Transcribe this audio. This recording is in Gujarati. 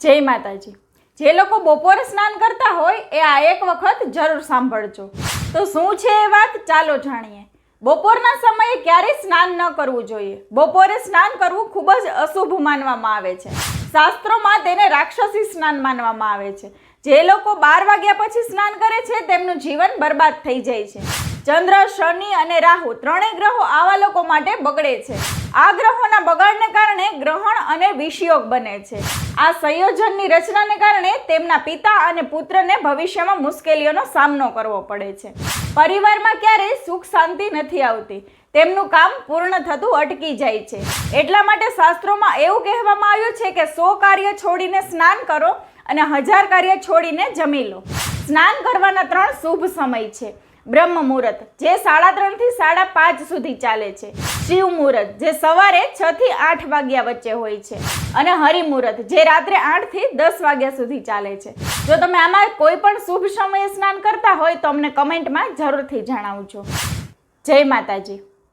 જય માતાજી। જે લોકો બપોરે સ્નાન કરતા હોય એ આ એક વખત જરૂર સાંભળજો। તો શું છે એ વાત, ચાલો જાણીએ। બપોરના સમયે ક્યારેય સ્નાન ન કરવું જોઈએ। બપોરે સ્નાન કરવું ખૂબ જ અશુભ માનવામાં આવે છે। શાસ્ત્રોમાં તેને રાક્ષસી સ્નાન માનવામાં આવે છે। જે લોકો 12 વાગ્યા પછી સ્નાન કરે છે તેમનું જીવન બરબાદ થઈ જાય છે। ચંદ્ર, શનિ અને રાહુ ત્રણેય ગ્રહો આવા લોકો માટે બગડે છે। આ ગ્રહોના બગાડને કારણે ગ્રહણ અને વિષયોગ બને છે। આ સંયોજનની રચનાને કારણે તેમના પિતા અને પુત્રને ભવિષ્યમાં મુશ્કેલીઓનો સામનો કરવો પડે છે। પરિવારમાં ક્યારેય સુખ શાંતિ નથી આવતી, તેમનું કામ પૂર્ણ થતું અટકી જાય છે। એટલા માટે શાસ્ત્રોમાં એવું કહેવામાં આવ્યું છે કે 100 કાર્ય છોડીને સ્નાન કરો અને 1000 કાર્ય છોડીને જમી લો। સ્નાન કરવાના 3 શુભ સમય છે। બ્રહ્મ મુહૂર્ત, જે 3:30 થી 5:30 સુધી ચાલે છે। શિવ મુહૂર્ત, જે સવારે 6 થી 8 વાગ્યા વચ્ચે હોય છે। અને હરિ મુહૂર્ત, જે રાત્રે 8 થી 10 વાગ્યા સુધી ચાલે છે। જો તમે આમાં કોઈ પણ શુભ સમયે સ્નાન કરતા હોય તો અમને કમેન્ટમાં જરૂરથી જણાવજો। જય માતાજી।